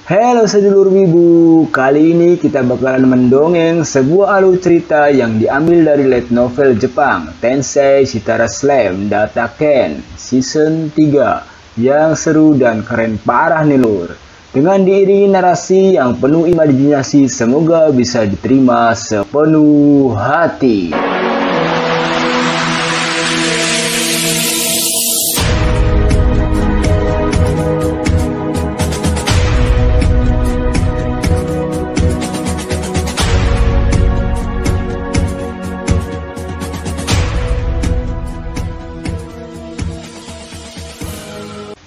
Halo sedulur wibu, kali ini kita bakalan mendongeng sebuah alur cerita yang diambil dari light novel Jepang Tensei Shitara Slam Dataken Season 3 yang seru dan keren parah nih lur. Dengan diiringi narasi yang penuh imajinasi, semoga bisa diterima sepenuh hati.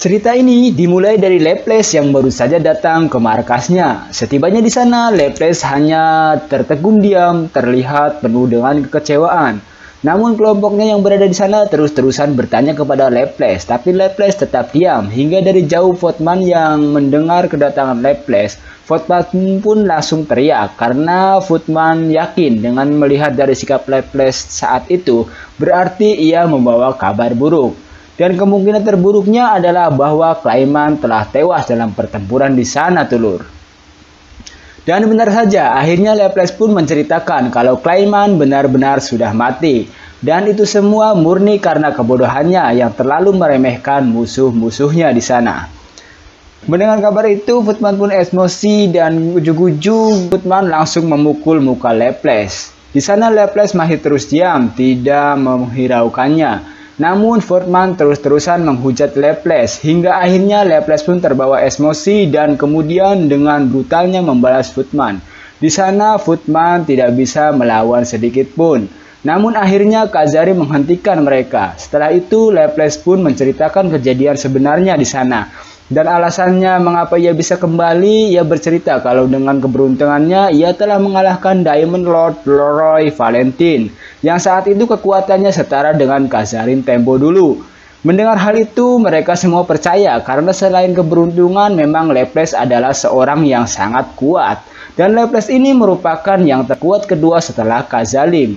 Cerita ini dimulai dari Laples yang baru saja datang ke markasnya. Setibanya di sana, Laples hanya tertegun diam, terlihat penuh dengan kekecewaan. Namun kelompoknya yang berada di sana terus-terusan bertanya kepada Laples, tapi Laples tetap diam. Hingga dari jauh Voetman yang mendengar kedatangan Laples, Voetman pun langsung teriak karena Voetman yakin dengan melihat dari sikap Laples saat itu, berarti ia membawa kabar buruk. Dan kemungkinan terburuknya adalah bahwa Clayman telah tewas dalam pertempuran di sana, telur. Dan benar saja, akhirnya Laples pun menceritakan kalau Clayman benar-benar sudah mati. Dan itu semua murni karena kebodohannya yang terlalu meremehkan musuh-musuhnya di sana. Mendengar kabar itu, Voetman pun emosi dan ujug-ujug Voetman langsung memukul muka Laples. Di sana Laples masih terus diam, tidak menghiraukannya. Namun Voetman terus-terusan menghujat Laples hingga akhirnya Laples pun terbawa emosi dan kemudian dengan brutalnya membalas Voetman. Di sana Voetman tidak bisa melawan sedikit pun. Namun akhirnya Kazari menghentikan mereka. Setelah itu Laples pun menceritakan kejadian sebenarnya di sana. Dan alasannya mengapa ia bisa kembali, ia bercerita kalau dengan keberuntungannya ia telah mengalahkan Diamond Lord Leroy Valentine, yang saat itu kekuatannya setara dengan Kazarin tempo dulu. Mendengar hal itu, mereka semua percaya karena selain keberuntungan memang Laples adalah seorang yang sangat kuat. Dan Laples ini merupakan yang terkuat kedua setelah Kazalim.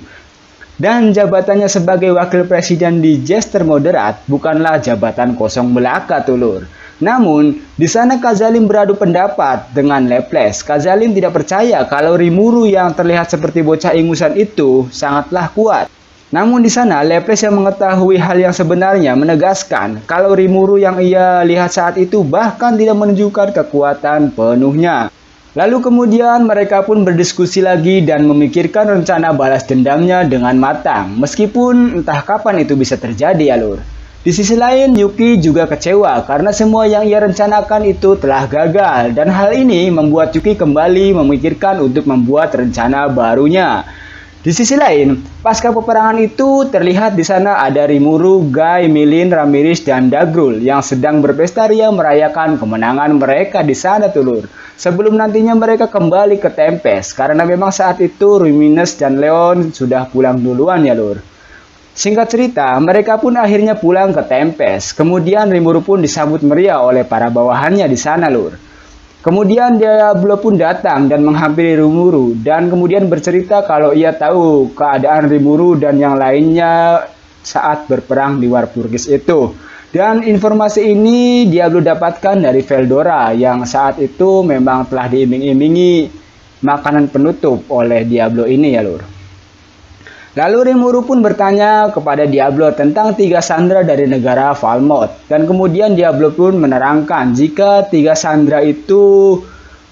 Dan jabatannya sebagai wakil presiden di Jester Moderat bukanlah jabatan kosong belaka, tulur. Namun, di sana Kazalim beradu pendapat dengan Laples. Kazalim tidak percaya kalau Rimuru yang terlihat seperti bocah ingusan itu sangatlah kuat. Namun di sana Laples yang mengetahui hal yang sebenarnya menegaskan kalau Rimuru yang ia lihat saat itu bahkan tidak menunjukkan kekuatan penuhnya. Lalu kemudian mereka pun berdiskusi lagi dan memikirkan rencana balas dendamnya dengan matang. Meskipun entah kapan itu bisa terjadi ya lur. Di sisi lain, Yuki juga kecewa karena semua yang ia rencanakan itu telah gagal. Dan hal ini membuat Yuki kembali memikirkan untuk membuat rencana barunya. Di sisi lain, pasca peperangan itu terlihat di sana ada Rimuru, Guy, Milin, Ramirez, dan Dagrul yang sedang berpesta ria merayakan kemenangan mereka di sana, tulur. Sebelum nantinya mereka kembali ke Tempest karena memang saat itu Ruminus dan Leon sudah pulang duluan ya lur. Singkat cerita, mereka pun akhirnya pulang ke Tempest. Kemudian Rimuru pun disambut meriah oleh para bawahannya di sana, lur. Kemudian Diablo pun datang dan menghampiri Rimuru dan kemudian bercerita kalau ia tahu keadaan Rimuru dan yang lainnya saat berperang di Walpurgis itu. Dan informasi ini Diablo dapatkan dari Veldora yang saat itu memang telah diiming-imingi makanan penutup oleh Diablo ini ya, lur. Lalu Rimuru pun bertanya kepada Diablo tentang 3 sandera dari negara Valmont. Dan kemudian Diablo pun menerangkan jika 3 sandera itu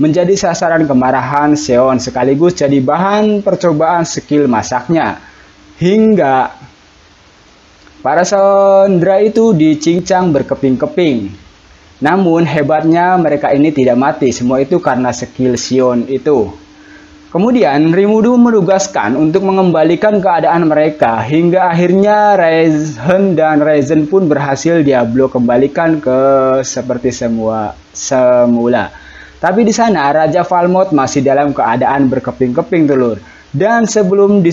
menjadi sasaran kemarahan Seon sekaligus jadi bahan percobaan skill masaknya. Hingga para sandera itu dicincang berkeping-keping. Namun hebatnya mereka ini tidak mati, semua itu karena skill Sion itu. Kemudian Rimuru menugaskan untuk mengembalikan keadaan mereka hingga akhirnya Raizen dan Raizen pun berhasil Diablo kembalikan ke seperti semula. Tapi di sana Raja Valmont masih dalam keadaan berkeping-keping, telur, dan belum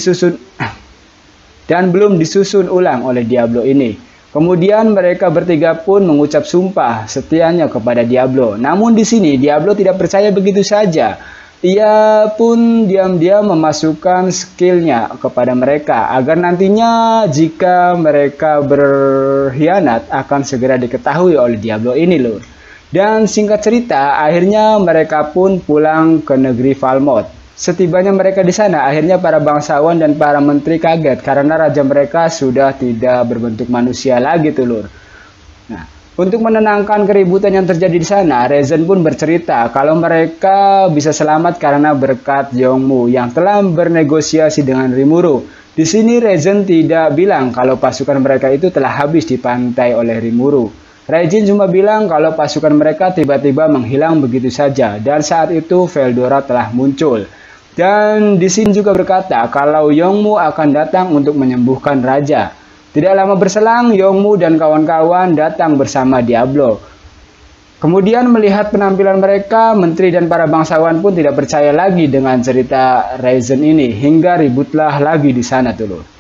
disusun ulang oleh Diablo ini. Kemudian mereka bertiga pun mengucap sumpah setianya kepada Diablo. Namun di sini Diablo tidak percaya begitu saja. Ia pun diam-diam memasukkan skillnya kepada mereka agar nantinya jika mereka berkhianat akan segera diketahui oleh Diablo ini, lur. Dan singkat cerita, akhirnya mereka pun pulang ke negeri Falmouth. Setibanya mereka di sana, akhirnya para bangsawan dan para menteri kaget karena raja mereka sudah tidak berbentuk manusia lagi tuh lur. Nah, untuk menenangkan keributan yang terjadi di sana, Raisin pun bercerita kalau mereka bisa selamat karena berkat Yongmu yang telah bernegosiasi dengan Rimuru. Di sini Raisin tidak bilang kalau pasukan mereka itu telah habis dipantai oleh Rimuru. Raisin cuma bilang kalau pasukan mereka tiba-tiba menghilang begitu saja dan saat itu Veldora telah muncul. Dan di sini juga berkata kalau Yongmu akan datang untuk menyembuhkan raja. Tidak lama berselang, Yongmu dan kawan-kawan datang bersama Diablo. Kemudian melihat penampilan mereka, menteri dan para bangsawan pun tidak percaya lagi dengan cerita Raisin ini, hingga ributlah lagi di sana dulu.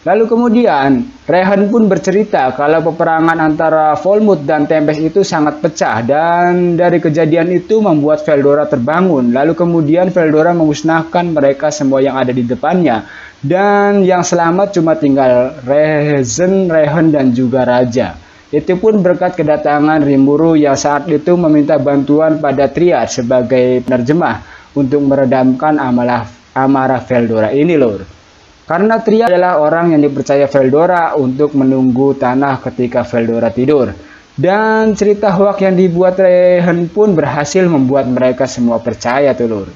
Lalu kemudian, Rehan pun bercerita kalau peperangan antara Falmouth dan Tempest itu sangat pecah, dan dari kejadian itu membuat Veldora terbangun. Lalu kemudian Veldora memusnahkan mereka semua yang ada di depannya. Dan yang selamat cuma tinggal Raisin, Rehan, dan juga Raja. Itu pun berkat kedatangan Rimuru yang saat itu meminta bantuan pada Triad sebagai penerjemah untuk meredamkan amarah Veldora ini lur. Karena Triad adalah orang yang dipercaya Veldora untuk menunggu tanah ketika Veldora tidur. Dan cerita hoax yang dibuat Rehan pun berhasil membuat mereka semua percaya tuh lur.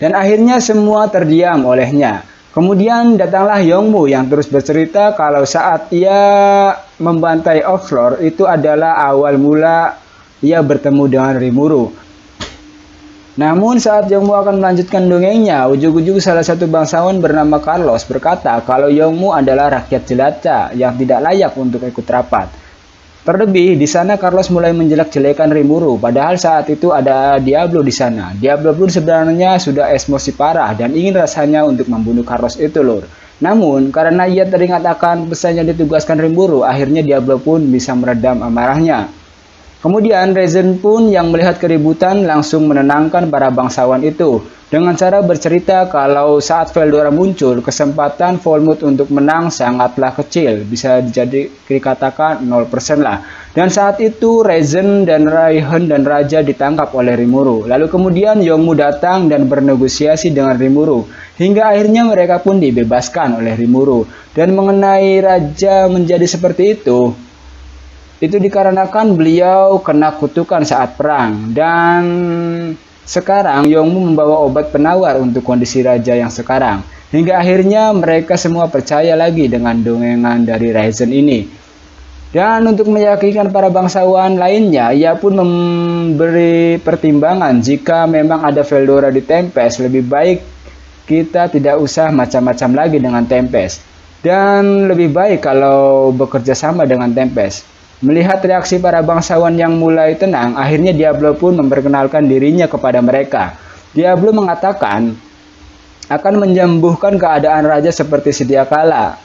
Dan akhirnya semua terdiam olehnya. Kemudian datanglah Yongmu yang terus bercerita kalau saat ia membantai Oxlord itu adalah awal mula ia bertemu dengan Rimuru. Namun saat Yongmu akan melanjutkan dongengnya, ujug-ujug salah satu bangsawan bernama Carlos berkata kalau Yongmu adalah rakyat jelata yang tidak layak untuk ikut rapat. Terlebih di sana Carlos mulai menjelek-jelekan Rimuru, padahal saat itu ada Diablo di sana. Diablo pun sebenarnya sudah emosi parah dan ingin rasanya untuk membunuh Carlos itu lur. Namun karena ia teringat akan pesan yang ditugaskan Rimuru, akhirnya Diablo pun bisa meredam amarahnya. Kemudian Raisin pun yang melihat keributan langsung menenangkan para bangsawan itu dengan cara bercerita kalau saat Veldora muncul, kesempatan Falmouth untuk menang sangatlah kecil, bisa dikatakan 0% lah. Dan saat itu Raisin dan Rehan dan Raja ditangkap oleh Rimuru. Lalu kemudian Yongmu datang dan bernegosiasi dengan Rimuru, hingga akhirnya mereka pun dibebaskan oleh Rimuru. Dan mengenai Raja menjadi seperti itu dikarenakan beliau kena kutukan saat perang. Dan sekarang Yongmu membawa obat penawar untuk kondisi raja yang sekarang. Hingga akhirnya mereka semua percaya lagi dengan dongengan dari Raisin ini. Dan untuk meyakinkan para bangsawan lainnya, ia pun memberi pertimbangan jika memang ada Veldora di Tempest, lebih baik kita tidak usah macam-macam lagi dengan Tempest. Dan lebih baik kalau bekerja sama dengan Tempest. Melihat reaksi para bangsawan yang mulai tenang, akhirnya Diablo pun memperkenalkan dirinya kepada mereka. Diablo mengatakan akan menyembuhkan keadaan raja seperti sedia kala.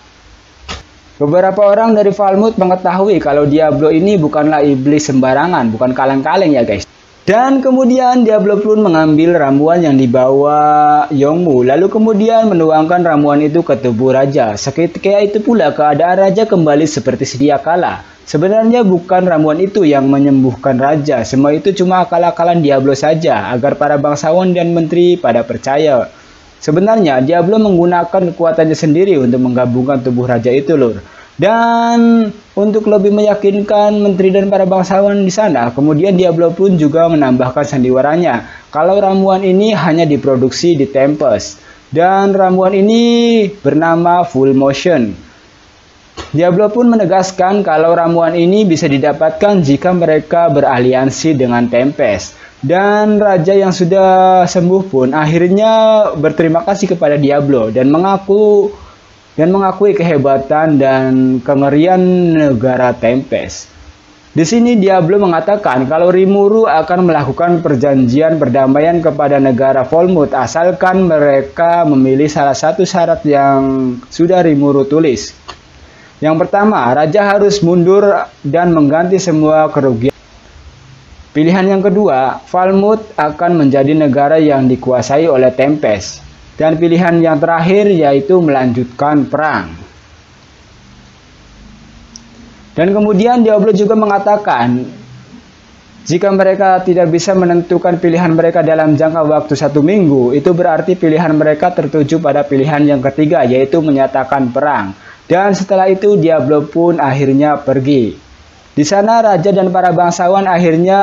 Beberapa orang dari Falmouth mengetahui kalau Diablo ini bukanlah iblis sembarangan, bukan kaleng-kaleng ya guys. Dan kemudian Diablo pun mengambil ramuan yang dibawa Yongmu, lalu kemudian menuangkan ramuan itu ke tubuh raja. Seketika itu pula keadaan raja kembali seperti sedia kala. Sebenarnya bukan ramuan itu yang menyembuhkan raja, semua itu cuma akal-akalan Diablo saja agar para bangsawan dan menteri pada percaya. Sebenarnya Diablo menggunakan kekuatannya sendiri untuk menggabungkan tubuh raja itu lur. Dan untuk lebih meyakinkan menteri dan para bangsawan di sana, kemudian Diablo pun juga menambahkan sandiwaranya kalau ramuan ini hanya diproduksi di Tempest. Dan ramuan ini bernama Full Motion. Diablo pun menegaskan kalau ramuan ini bisa didapatkan jika mereka beraliansi dengan Tempest. Dan raja yang sudah sembuh pun akhirnya berterima kasih kepada Diablo dan mengakui kehebatan dan kengerian negara Tempest. Di sini Diablo mengatakan kalau Rimuru akan melakukan perjanjian perdamaian kepada negara Falmouth asalkan mereka memilih salah satu syarat yang sudah Rimuru tulis. Yang pertama, raja harus mundur dan mengganti semua kerugian. Pilihan yang kedua, Falmouth akan menjadi negara yang dikuasai oleh Tempest. Dan pilihan yang terakhir yaitu melanjutkan perang. Dan kemudian Diablo juga mengatakan Jika mereka tidak bisa menentukan pilihan mereka dalam jangka waktu 1 minggu, itu berarti pilihan mereka tertuju pada pilihan yang ketiga, yaitu menyatakan perang. Dan setelah itu Diablo pun akhirnya pergi. Di sana raja dan para bangsawan akhirnya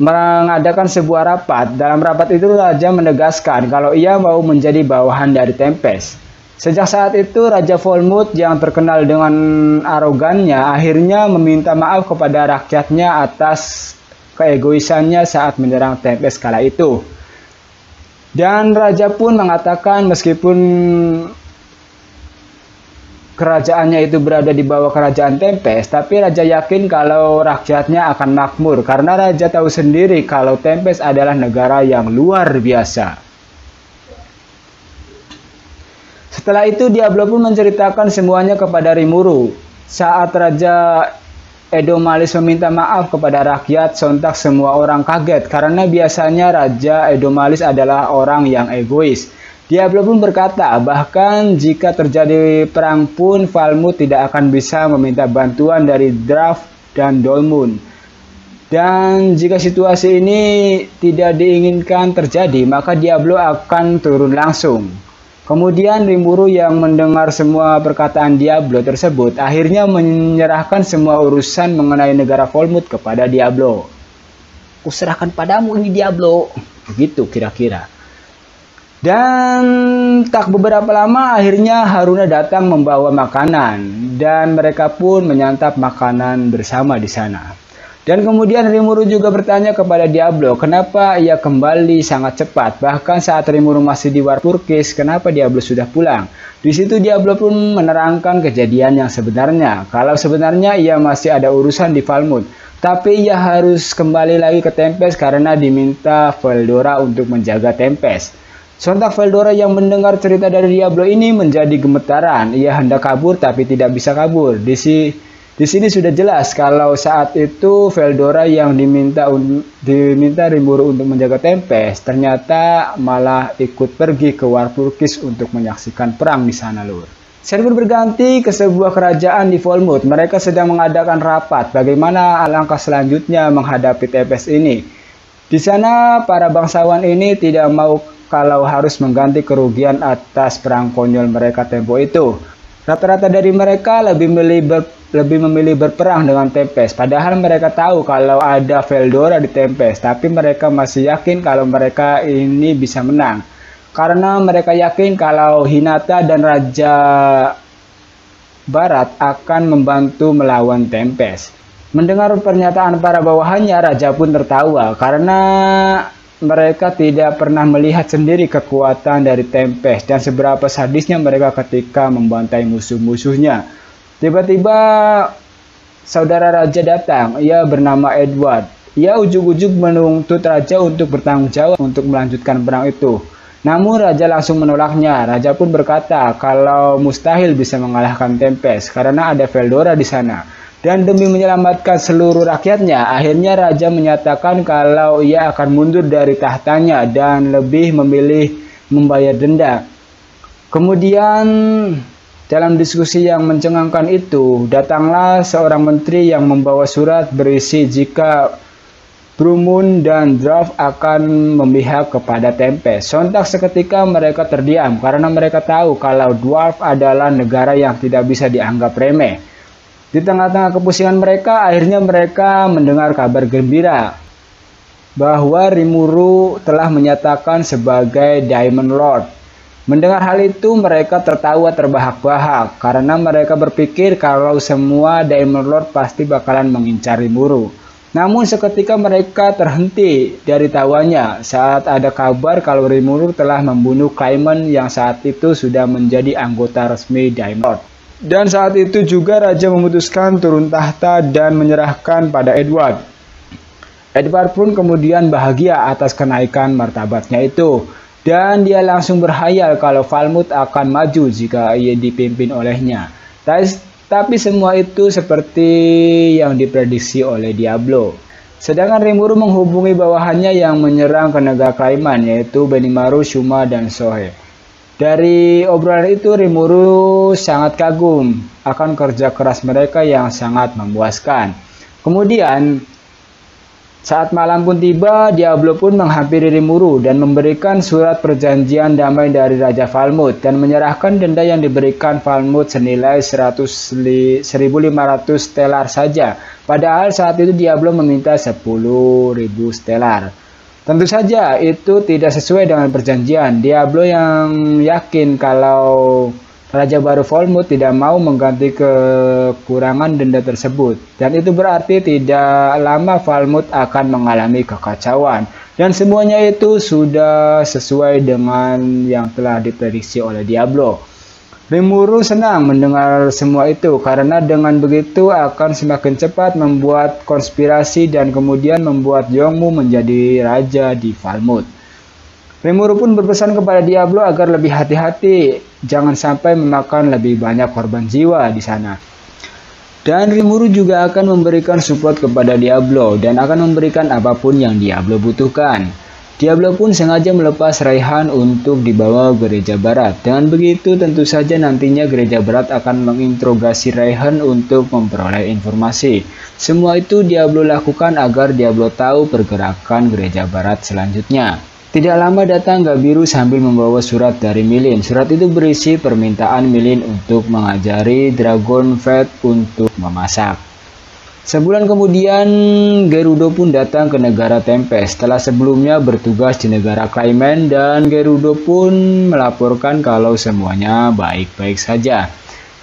mengadakan sebuah rapat. Dalam rapat itu raja menegaskan kalau ia mau menjadi bawahan dari Tempest. Sejak saat itu Raja Volmouth yang terkenal dengan arogannya akhirnya meminta maaf kepada rakyatnya atas keegoisannya saat menyerang Tempest kala itu. Dan raja pun mengatakan meskipun kerajaannya itu berada di bawah kerajaan Tempest, tapi raja yakin kalau rakyatnya akan makmur karena raja tahu sendiri kalau Tempest adalah negara yang luar biasa. Setelah itu Diablo pun menceritakan semuanya kepada Rimuru. Saat Raja Edomalis meminta maaf kepada rakyat, sontak semua orang kaget karena biasanya Raja Edomalis adalah orang yang egois. Diablo pun berkata, bahkan jika terjadi perang pun Volmouth tidak akan bisa meminta bantuan dari Dwarf dan Dolmun. Dan jika situasi ini tidak diinginkan terjadi, maka Diablo akan turun langsung. Kemudian Rimuru yang mendengar semua perkataan Diablo tersebut akhirnya menyerahkan semua urusan mengenai negara Volmouth kepada Diablo. Kuserahkan padamu ini Diablo. Begitu kira-kira. Dan tak beberapa lama akhirnya Haruna datang membawa makanan dan mereka pun menyantap makanan bersama di sana. Dan kemudian Rimuru juga bertanya kepada Diablo kenapa ia kembali sangat cepat. Bahkan saat Rimuru masih di Walpurgis, kenapa Diablo sudah pulang. Di situ Diablo pun menerangkan kejadian yang sebenarnya. Kalau sebenarnya ia masih ada urusan di Volmouth, tapi ia harus kembali lagi ke Tempest karena diminta Veldora untuk menjaga Tempest. Sontak Veldora yang mendengar cerita dari Diablo ini menjadi gemetaran. Ia hendak kabur tapi tidak bisa kabur. Di sini sudah jelas kalau saat itu Veldora yang diminta Rimuru untuk menjaga Tempest ternyata malah ikut pergi ke Walpurgis untuk menyaksikan perang di sana, Lur. Scene pun berganti ke sebuah kerajaan di Volmouth. Mereka sedang mengadakan rapat bagaimana langkah selanjutnya menghadapi Tempest ini. Di sana para bangsawan ini tidak mau kalau harus mengganti kerugian atas perang konyol mereka tempo itu. Rata-rata dari mereka lebih memilih berperang dengan Tempest. Padahal mereka tahu kalau ada Veldora di Tempest, tapi mereka masih yakin kalau mereka ini bisa menang. Karena mereka yakin kalau Hinata dan Raja Barat akan membantu melawan Tempest. Mendengar pernyataan para bawahannya, Raja pun tertawa karena mereka tidak pernah melihat sendiri kekuatan dari Tempest dan seberapa sadisnya mereka ketika membantai musuh-musuhnya. Tiba-tiba saudara raja datang, ia bernama Edward. Ia ujuk-ujuk menuntut raja untuk bertanggung jawab untuk melanjutkan perang itu. Namun raja langsung menolaknya. Raja pun berkata kalau mustahil bisa mengalahkan Tempest karena ada Veldora di sana. Dan demi menyelamatkan seluruh rakyatnya, akhirnya raja menyatakan kalau ia akan mundur dari tahtanya dan lebih memilih membayar denda. Kemudian dalam diskusi yang mencengangkan itu, datanglah seorang menteri yang membawa surat berisi jika Brumun dan Dwarf akan memihak kepada Tempest. Sontak seketika mereka terdiam karena mereka tahu kalau Dwarf adalah negara yang tidak bisa dianggap remeh. Di tengah-tengah kepusingan mereka, akhirnya mereka mendengar kabar gembira bahwa Rimuru telah menyatakan sebagai Diamond Lord. Mendengar hal itu, mereka tertawa terbahak-bahak karena mereka berpikir kalau semua Diamond Lord pasti bakalan mengincar Rimuru. Namun seketika mereka terhenti dari tawanya saat ada kabar kalau Rimuru telah membunuh Clement yang saat itu sudah menjadi anggota resmi Diamond Lord. Dan saat itu juga raja memutuskan turun tahta dan menyerahkan pada Edward. Edward pun kemudian bahagia atas kenaikan martabatnya itu. Dan dia langsung berhayal kalau Volmouth akan maju jika ia dipimpin olehnya. Tapi semua itu seperti yang diprediksi oleh Diablo. Sedangkan Rimuru menghubungi bawahannya yang menyerang ke negara Clement, yaitu Benimaru, Shuma, dan Sohe. Dari obrolan itu Rimuru sangat kagum akan kerja keras mereka yang sangat memuaskan. Kemudian Saat malam pun tiba, Diablo pun menghampiri Rimuru dan memberikan surat perjanjian damai dari Raja Falmouth dan menyerahkan denda yang diberikan Falmouth senilai 1.500 stellar saja. Padahal saat itu Diablo meminta 10.000 stellar. Tentu saja itu tidak sesuai dengan perjanjian. Diablo yang yakin kalau Raja baru Falmouth tidak mau mengganti kekurangan denda tersebut. Dan itu berarti tidak lama Falmouth akan mengalami kekacauan. Dan semuanya itu sudah sesuai dengan yang telah diprediksi oleh Diablo. Rimuru senang mendengar semua itu karena dengan begitu akan semakin cepat membuat konspirasi dan kemudian membuat Yongmu menjadi raja di Falmouth. Rimuru pun berpesan kepada Diablo agar lebih hati-hati, jangan sampai memakan lebih banyak korban jiwa di sana. Dan Rimuru juga akan memberikan support kepada Diablo dan akan memberikan apapun yang Diablo butuhkan. Diablo pun sengaja melepas Raihan untuk dibawa ke gereja barat. Dengan begitu tentu saja nantinya gereja barat akan menginterogasi Raihan untuk memperoleh informasi. Semua itu Diablo lakukan agar Diablo tahu pergerakan gereja barat selanjutnya. Tidak lama datang Gabiru sambil membawa surat dari Milin. Surat itu berisi permintaan Milin untuk mengajari Dragon Vet untuk memasak. Sebulan kemudian, Gerudo pun datang ke negara Tempest setelah sebelumnya bertugas di negara Clayman, dan Gerudo pun melaporkan kalau semuanya baik-baik saja.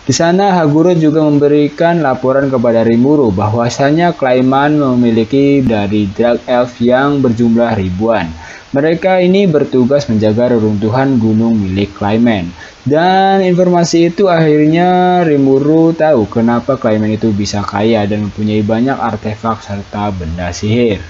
Di sana Haguro juga memberikan laporan kepada Rimuru bahwasanya Clayman memiliki dari Drag Elf yang berjumlah ribuan. Mereka ini bertugas menjaga reruntuhan gunung milik Clayman. Dan informasi itu akhirnya Rimuru tahu kenapa Clayman itu bisa kaya dan mempunyai banyak artefak serta benda sihir.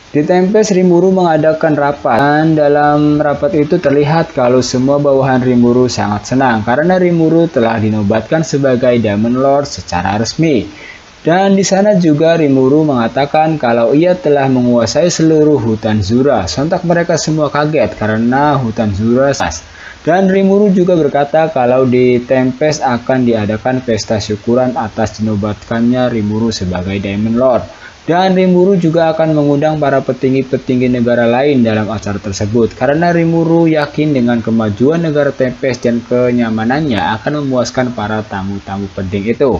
Di Tempest, Rimuru mengadakan rapat, dan dalam rapat itu terlihat kalau semua bawahan Rimuru sangat senang karena Rimuru telah dinobatkan sebagai Diamond Lord secara resmi. Dan di sana juga Rimuru mengatakan kalau ia telah menguasai seluruh hutan Zura. Sontak mereka semua kaget karena hutan Zura. Dan Rimuru juga berkata kalau di Tempest akan diadakan pesta syukuran atas dinobatkannya Rimuru sebagai Diamond Lord. Dan Rimuru juga akan mengundang para petinggi-petinggi negara lain dalam acara tersebut. Karena Rimuru yakin dengan kemajuan negara Tempest dan kenyamanannya akan memuaskan para tamu-tamu penting itu.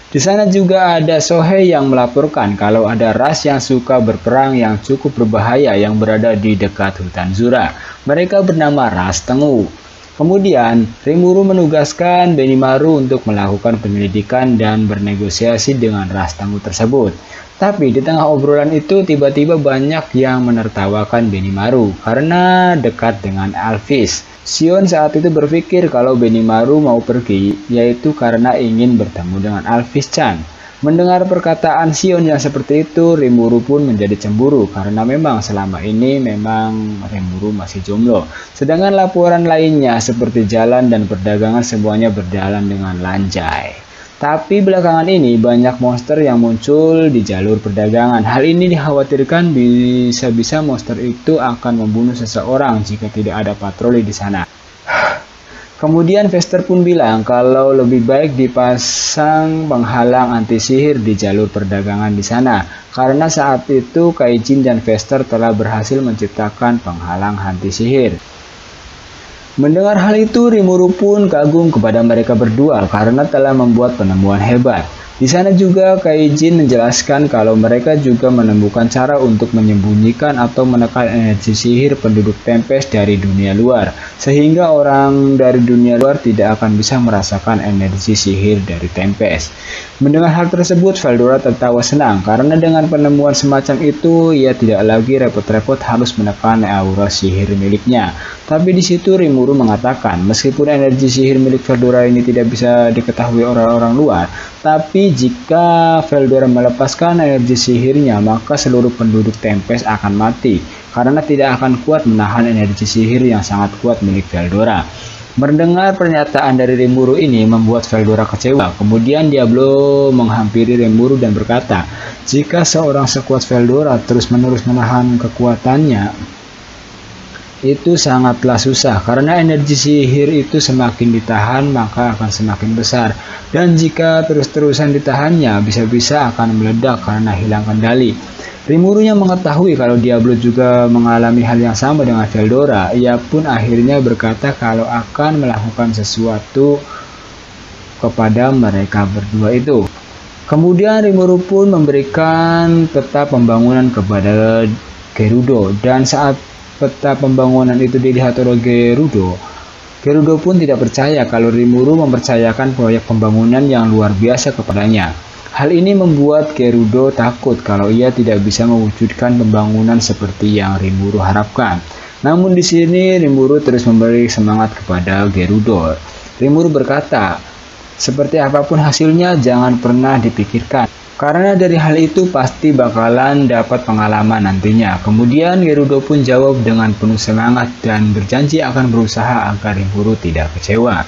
Di sana juga ada Sohei yang melaporkan kalau ada ras yang suka berperang yang cukup berbahaya yang berada di dekat hutan Zura. Mereka bernama ras Tengu. Kemudian, Rimuru menugaskan Benimaru untuk melakukan penyelidikan dan bernegosiasi dengan ras Tengu tersebut. Tapi di tengah obrolan itu tiba-tiba banyak yang menertawakan Benimaru karena dekat dengan Alphys. Sion saat itu berpikir kalau Benimaru mau pergi, yaitu karena ingin bertemu dengan Alphys-chan. Mendengar perkataan Sion yang seperti itu, Rimuru pun menjadi cemburu karena memang selama ini Rimuru masih jomblo. Sedangkan laporan lainnya seperti jalan dan perdagangan semuanya berjalan dengan lancar. Tapi belakangan ini banyak monster yang muncul di jalur perdagangan. Hal ini dikhawatirkan bisa-bisa monster itu akan membunuh seseorang jika tidak ada patroli di sana. Kemudian Vester pun bilang kalau lebih baik dipasang penghalang anti sihir di jalur perdagangan di sana. Karena saat itu Kaijin dan Vester telah berhasil menciptakan penghalang anti sihir. Mendengar hal itu, Rimuru pun kagum kepada mereka berdua karena telah membuat penemuan hebat. Di sana juga Kaijin menjelaskan kalau mereka juga menemukan cara untuk menyembunyikan atau menekan energi sihir penduduk Tempest dari dunia luar, sehingga orang dari dunia luar tidak akan bisa merasakan energi sihir dari Tempest. Mendengar hal tersebut, Veldora tertawa senang karena dengan penemuan semacam itu ia tidak lagi repot-repot harus menekan aura sihir miliknya. Tapi di situ Rimuru mengatakan meskipun energi sihir milik Veldora ini tidak bisa diketahui orang-orang luar, tapi jika Veldora melepaskan energi sihirnya maka seluruh penduduk Tempest akan mati karena tidak akan kuat menahan energi sihir yang sangat kuat milik Veldora. Mendengar pernyataan dari Rimuru ini membuat Veldora kecewa. Kemudian Diablo menghampiri Rimuru dan berkata, jika seorang sekuat Veldora terus-menerus menahan kekuatannya, itu sangatlah susah karena energi sihir itu semakin ditahan maka akan semakin besar, dan jika terus-terusan ditahannya bisa-bisa akan meledak karena hilang kendali. Rimuru yang mengetahui kalau Diablo juga mengalami hal yang sama dengan Veldora, ia pun akhirnya berkata kalau akan melakukan sesuatu kepada mereka berdua itu. Kemudian Rimuru pun memberikan peta pembangunan kepada Gerudo, dan saat peta pembangunan itu dilihat oleh Gerudo pun tidak percaya kalau Rimuru mempercayakan proyek pembangunan yang luar biasa kepadanya. Hal ini membuat Gerudo takut kalau ia tidak bisa mewujudkan pembangunan seperti yang Rimuru harapkan. Namun di sini Rimuru terus memberi semangat kepada Gerudo. Rimuru berkata, seperti apapun hasilnya jangan pernah dipikirkan, karena dari hal itu pasti bakalan dapat pengalaman nantinya. Kemudian Gerudo pun jawab dengan penuh semangat dan berjanji akan berusaha agar Rimuru tidak kecewa.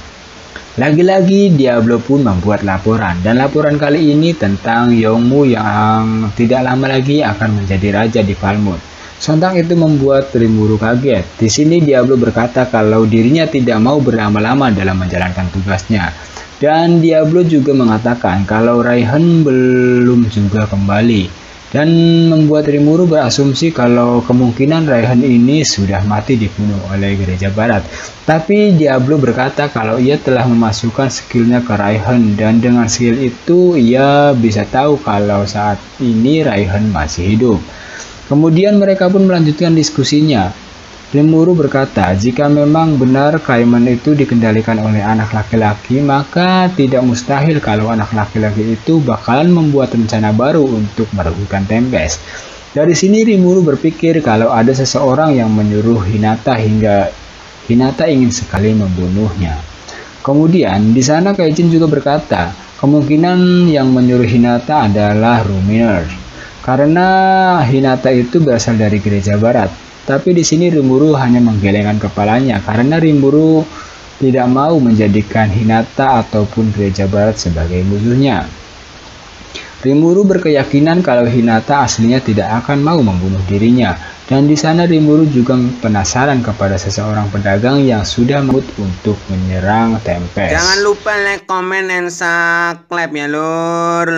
Lagi-lagi Diablo pun membuat laporan, dan laporan kali ini tentang Yongmu yang tidak lama lagi akan menjadi raja di Falmouth. Sontak itu membuat Rimuru kaget. Di sini Diablo berkata kalau dirinya tidak mau berlama-lama dalam menjalankan tugasnya. Dan Diablo juga mengatakan kalau Raihan belum juga kembali, dan membuat Rimuru berasumsi kalau kemungkinan Raihan ini sudah mati dibunuh oleh Gereja Barat. Tapi Diablo berkata kalau ia telah memasukkan skillnya ke Raihan, dan dengan skill itu ia bisa tahu kalau saat ini Raihan masih hidup. Kemudian mereka pun melanjutkan diskusinya. Rimuru berkata, jika memang benar Kaiman itu dikendalikan oleh anak laki-laki, maka tidak mustahil kalau anak laki-laki itu bakalan membuat rencana baru untuk merugikan Tempest. Dari sini Rimuru berpikir kalau ada seseorang yang menyuruh Hinata hingga Hinata ingin sekali membunuhnya. Kemudian di sana Kaijin juga berkata, kemungkinan yang menyuruh Hinata adalah Ruminer, karena Hinata itu berasal dari Gereja Barat. Tapi di sini Rimuru hanya menggelengkan kepalanya karena Rimuru tidak mau menjadikan Hinata ataupun Gereja Barat sebagai musuhnya. Rimuru berkeyakinan kalau Hinata aslinya tidak akan mau membunuh dirinya, dan di sana Rimuru juga penasaran kepada seseorang pedagang yang sudah memut untuk menyerang Tempest. Jangan lupa like, comment, and subscribe ya lor.